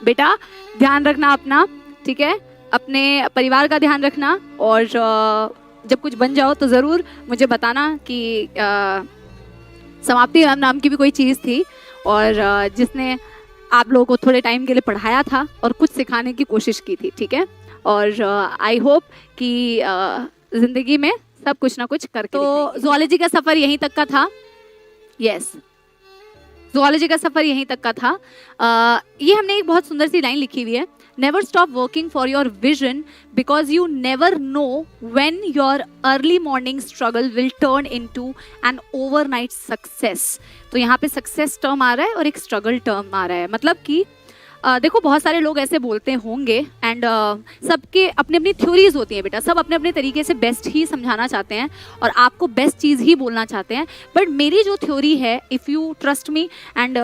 बेटा ध्यान रखना अपना, ठीक है, अपने परिवार का ध्यान रखना, और जब कुछ बन जाओ तो ज़रूर मुझे बताना कि समाप्ति नाम की भी कोई चीज़ थी, और जिसने आप लोगों को थोड़े टाइम के लिए पढ़ाया था और कुछ सिखाने की कोशिश की थी, ठीक है। और आई होप कि ज़िंदगी में सब कुछ ना कुछ करके तो ज़ूलॉजी का सफ़र यहीं तक का था। यस, ज़ूलॉजी का सफ़र यहीं तक का था। ये हमने एक बहुत सुंदर सी लाइन लिखी हुई है, never stop working for your vision because you never know when your early morning struggle will turn into an overnight success. तो यहाँ पे सक्सेस टर्म आ रहा है और एक स्ट्रगल टर्म आ रहा है, मतलब कि देखो बहुत सारे लोग ऐसे बोलते होंगे, एंड सबके अपनी अपनी थ्योरीज होती हैं बेटा, सब अपने अपने तरीके से बेस्ट ही समझाना चाहते हैं और आपको बेस्ट चीज़ ही बोलना चाहते हैं। बट मेरी जो थ्योरी है, if you trust me and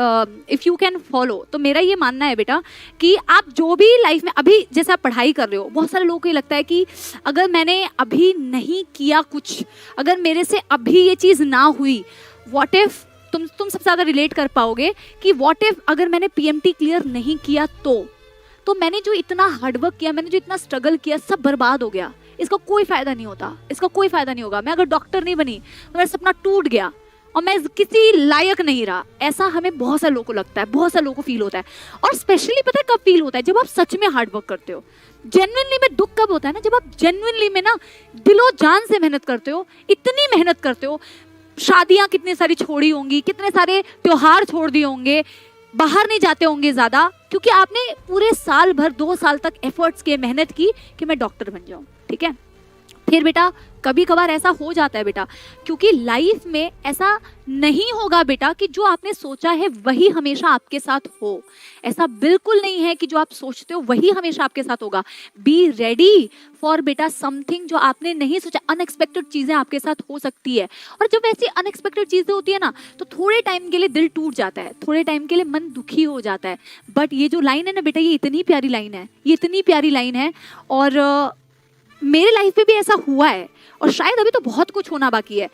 if you can follow, तो मेरा ये मानना है बेटा कि आप जो भी लाइफ में अभी जैसे आप पढ़ाई कर रहे हो, बहुत सारे लोगों को ये लगता है कि अगर मैंने अभी नहीं किया कुछ, अगर मेरे से अभी ये चीज़ ना हुई, व्हाट इफ़, तुम सबसे ज़्यादा रिलेट कर पाओगे कि व्हाट इफ अगर मैंने पीएमटी क्लियर नहीं किया तो मैंने जो इतना हार्डवर्क किया, मैंने जो इतना स्ट्रगल किया, सब बर्बाद हो गया, इसका कोई फ़ायदा नहीं होता, इसका कोई फ़ायदा नहीं होगा। मैं अगर डॉक्टर नहीं बनी तो मेरा सपना टूट गया और मैं किसी लायक नहीं रहा। ऐसा हमें बहुत सारे लोगों को लगता है, बहुत सारे लोगों को फील होता है, और स्पेशली पता है कब फील होता है, जब आप सच में हार्डवर्क करते हो। जेन्युइनली में दुख कब होता है ना, जब आप जेन्युइनली में ना दिलो जान से मेहनत करते हो, इतनी मेहनत करते हो, शादियां कितनी सारी छोड़ी होंगी, कितने सारे त्योहार छोड़ दिए होंगे, बाहर नहीं जाते होंगे ज़्यादा, क्योंकि आपने पूरे साल भर 2 साल तक एफर्ट्स किए, मेहनत की कि मैं डॉक्टर बन जाऊं, ठीक है। फिर बेटा कभी कभार ऐसा हो जाता है बेटा, क्योंकि लाइफ में ऐसा नहीं होगा बेटा कि जो आपने सोचा है वही हमेशा आपके साथ हो। ऐसा बिल्कुल नहीं है कि जो आप सोचते हो वही हमेशा आपके साथ होगा। बी रेडी फॉर बेटा समथिंग जो आपने नहीं सोचा, अनएक्सपेक्टेड चीज़ें आपके साथ हो सकती है। और जब ऐसी अनएक्सपेक्टेड चीज़ें होती है ना, तो थोड़े टाइम के लिए दिल टूट जाता है, थोड़े टाइम के लिए मन दुखी हो जाता है। बट ये जो लाइन है ना बेटा, ये इतनी प्यारी लाइन है, ये इतनी प्यारी लाइन है, और मेरे लाइफ में भी ऐसा हुआ है, और शायद अभी तो बहुत कुछ होना बाकी है।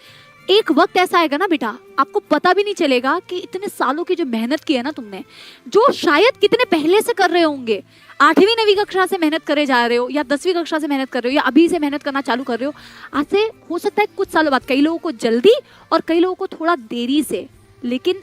एक वक्त ऐसा आएगा ना बेटा, आपको पता भी नहीं चलेगा कि इतने सालों की जो मेहनत की है ना तुमने, जो शायद कितने पहले से कर रहे होंगे, 8वीं 9वीं कक्षा से मेहनत करे जा रहे हो, या 10वीं कक्षा से मेहनत कर रहे हो, या अभी से मेहनत करना चालू कर रहे हो, आज से हो सकता है कुछ सालों बाद, कई लोगों को जल्दी और कई लोगों को थोड़ा देरी से, लेकिन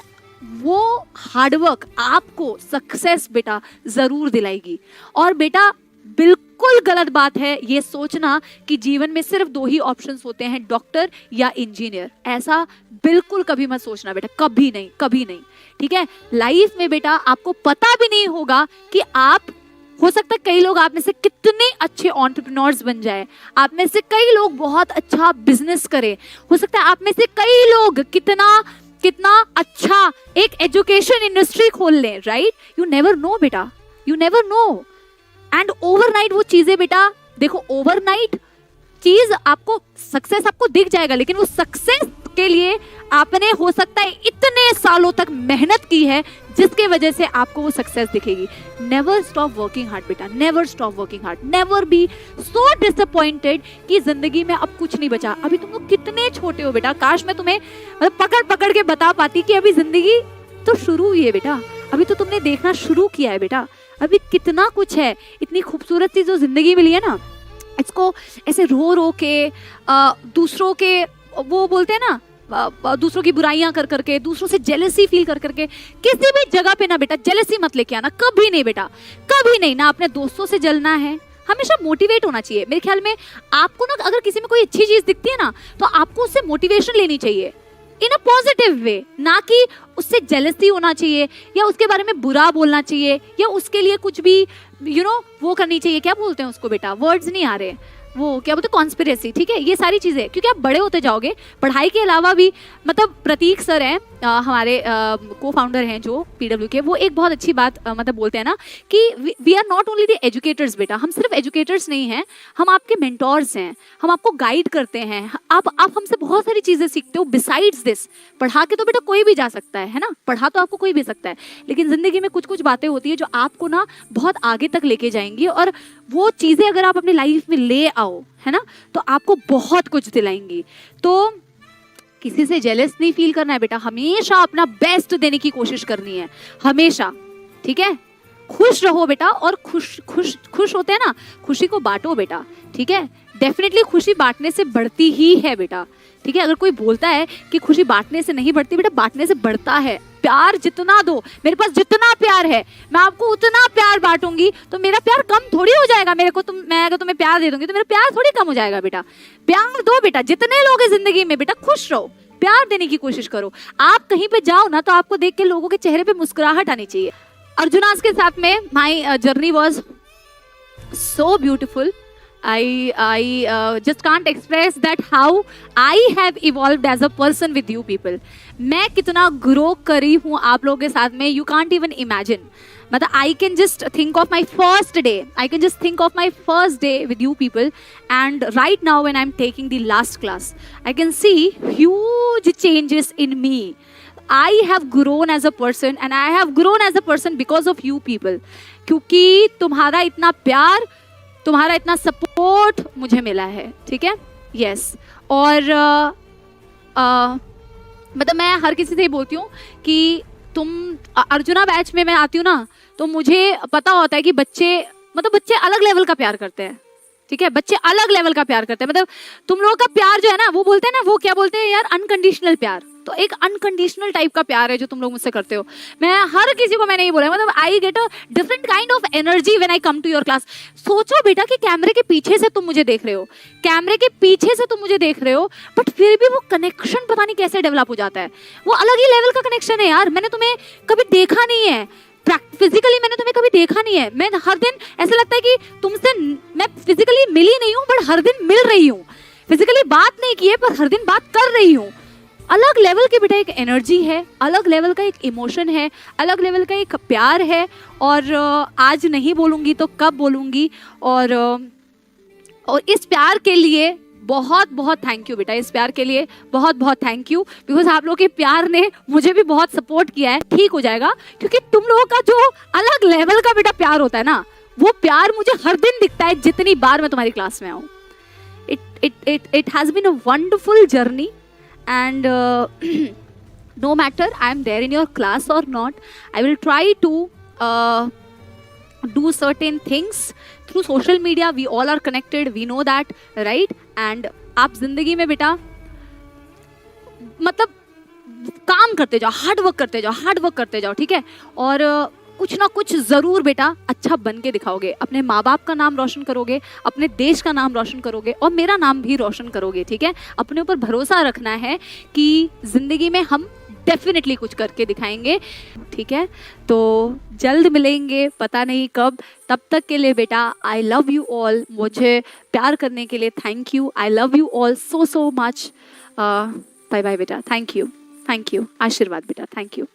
वो हार्डवर्क आपको सक्सेस बेटा जरूर दिलाएगी। और बेटा बिल्कुल गलत बात है ये सोचना कि जीवन में सिर्फ 2 ही ऑप्शंस होते हैं, डॉक्टर या इंजीनियर। ऐसा बिल्कुल कभी मत सोचना बेटा, कभी नहीं, कभी नहीं, ठीक है। लाइफ में बेटा आपको पता भी नहीं होगा कि आप, हो सकता है कई लोग आप में से कितने अच्छे एंटरप्रेन्योर्स बन जाए, आप में से कई लोग बहुत अच्छा बिजनेस करें, हो सकता है आप में से कई लोग कितना अच्छा एक एजुकेशन इंडस्ट्री खोल लें, राइट। यू नेवर नो बेटा, you never know. And overnight वो चीजें बेटा, देखो ओवरनाइट चीज आपको, सक्सेस आपको दिख जाएगा, लेकिन वो सक्सेस के लिए आपने हो सकता है इतने सालों तक मेहनत की है, जिसके वजह से आपको वो सक्सेस दिखेगी। नेवर स्टॉप वर्किंग हार्ड बेटा, never stop working hard, never be so disappointed कि जिंदगी में अब कुछ नहीं बचा। अभी तुम लोग कितने छोटे हो बेटा, काश मैं तुम्हें मतलब पकड़ पकड़ के बता पाती कि अभी जिंदगी तो शुरू हुई है बेटा, अभी तो तुमने देखना शुरू किया है बेटा, अभी कितना कुछ है। इतनी खूबसूरत सी जो जिंदगी मिली है ना, इसको ऐसे रो रो के दूसरों के, वो बोलते हैं ना, दूसरों की बुराइयां कर करके, दूसरों से जेलसी फील कर करके, किसी भी जगह पे ना बेटा जेलसी मत लेके आना, कभी नहीं बेटा, कभी नहीं। ना अपने दोस्तों से जलना है, हमेशा मोटिवेट होना चाहिए। मेरे ख्याल में आपको ना, अगर किसी में कोई अच्छी चीज दिखती है ना, तो आपको उससे मोटिवेशन लेनी चाहिए इन अ पॉजिटिव वे, ना कि उससे जेलसी होना चाहिए या उसके बारे में बुरा बोलना चाहिए या उसके लिए कुछ भी वो करनी चाहिए। क्या बोलते हैं उसको बेटा, वर्ड्स नहीं आ रहे, वो क्या बोलते हैं, कॉन्स्पिरेसी, ठीक है। ये सारी चीज़ें, क्योंकि आप बड़े होते जाओगे, पढ़ाई के अलावा भी, मतलब प्रतीक सर हैं हमारे को फाउंडर हैं जो PW के, वो एक बहुत अच्छी बात मतलब बोलते हैं ना कि we are not only the educators बेटा, हम सिर्फ एजुकेटर्स नहीं हैं, हम आपके मेंटोर्स हैं, हम आपको गाइड करते हैं, आप हमसे बहुत सारी चीज़ें सीखते हो बिसाइड्स दिस। पढ़ा के तो बेटा कोई भी जा सकता है ना, पढ़ा तो आपको कोई भी सकता है, लेकिन ज़िंदगी में कुछ कुछ बातें होती है जो आपको ना बहुत आगे तक लेके जाएंगी, और वो चीज़ें अगर आप अपनी लाइफ में ले आओ, है ना, तो आपको बहुत कुछ दिलाएंगी। तो किसी से जेलस नहीं फील करना है बेटा, हमेशा अपना बेस्ट देने की कोशिश करनी है, हमेशा, ठीक है। खुश रहो बेटा, और खुश खुश खुश होते हैं ना, खुशी को बांटो बेटा, ठीक है। डेफिनेटली खुशी बांटने से बढ़ती ही है बेटा, ठीक है। अगर कोई बोलता है कि खुशी बांटने से नहीं बढ़ती, बेटा बांटने से बढ़ता है। प्यार जितना दो, मेरे पास जितना प्यार है मैं आपको उतना प्यार बांटूंगी, तो मेरा प्यार कम थोड़ी हो जाएगा। मेरे को मैं अगर तुम्हें प्यार दे दूंगी तो मेरा प्यार थोड़ी कम हो जाएगा बेटा। प्यार दो बेटा, जितने लोग हैं जिंदगी में बेटा, खुश रहो, प्यार देने की कोशिश करो। आप कहीं पे जाओ ना तो आपको देख के लोगों के चेहरे पे मुस्कुराहट आनी चाहिए। अर्जुनास के साथ में my journey was so beautiful. I just can't express that how I have evolved as a person with you people. मैं कितना ग्रो करी हूँ आप लोगों के साथ में, you can't even imagine. मतलब I can just think of my first day. I can just think of my first day with you people. And right now when I'm taking the last class, I can see huge changes in me. I have grown as a person and I have grown as a person because of you people. क्योंकि तुम्हारा इतना प्यार, तुम्हारा इतना support मुझे मिला है, ठीक है। यस और मतलब मैं हर किसी से ही बोलती हूँ कि तुम अर्जुना बैच में मैं आती हूँ ना, तो मुझे पता होता है कि बच्चे अलग लेवल का प्यार करते हैं, ठीक है। बच्चे अलग लेवल का प्यार करते हैं। मतलब तुम लोगों का प्यार जो है ना, वो बोलते हैं ना, वो क्या बोलते हैं यार, अनकंडीशनल प्यार। तो एक अनकंडीशनल टाइप का प्यार है जो तुम लोग मुझसे करते हो। मैं हर किसी को मैंने ये बोला, मतलब I get a different kind of energy when I come to your class. सोचो बेटा कि कैमरे के पीछे से तुम मुझे देख रहे हो, कैमरे के पीछे से तुम मुझे देख रहे हो, बट फिर भी वो कनेक्शन पता नहीं कैसे डेवलप हो जाता है। वो अलग ही लेवल का कनेक्शन है यार। मैंने तुम्हें कभी देखा नहीं है फिजिकली, मैंने तुम्हें कभी देखा नहीं है। मैं हर दिन ऐसा लगता है कि तुमसे मैं फिजिकली मिली नहीं हूँ, बट हर दिन मिल रही हूँ। फिजिकली बात नहीं की है, पर हर दिन बात कर रही हूँ। अलग लेवल की बेटा एक एनर्जी है, अलग लेवल का एक इमोशन है, अलग लेवल का एक प्यार है। और आज नहीं बोलूँगी तो कब बोलूँगी। और इस प्यार के लिए बहुत बहुत थैंक यू बेटा, इस प्यार के लिए बहुत बहुत थैंक यू। बिकॉज आप लोगों के प्यार ने मुझे भी बहुत सपोर्ट किया है। ठीक हो जाएगा, क्योंकि तुम लोगों का जो अलग लेवल का बेटा प्यार होता है ना, वो प्यार मुझे हर दिन दिखता है जितनी बार मैं तुम्हारी क्लास में आऊँ। It has been a wonderful journey and no matter I am there in your class or not, I will try to do certain things through social media. We all are connected, we know that, right? And आप जिंदगी में बेटा मतलब काम करते जाओ, hard work करते जाओ, ठीक है। और कुछ ना कुछ ज़रूर बेटा अच्छा बन के दिखाओगे, अपने माँ बाप का नाम रोशन करोगे, अपने देश का नाम रोशन करोगे, और मेरा नाम भी रोशन करोगे, ठीक है। अपने ऊपर भरोसा रखना है कि ज़िंदगी में हम डेफिनेटली कुछ करके दिखाएंगे, ठीक है। तो जल्द मिलेंगे, पता नहीं कब। तब तक के लिए बेटा आई लव यू ऑल। मुझे प्यार करने के लिए thank you. I love you all so much. Bye bye बेटा, थैंक यू। आशीर्वाद बेटा, थैंक यू।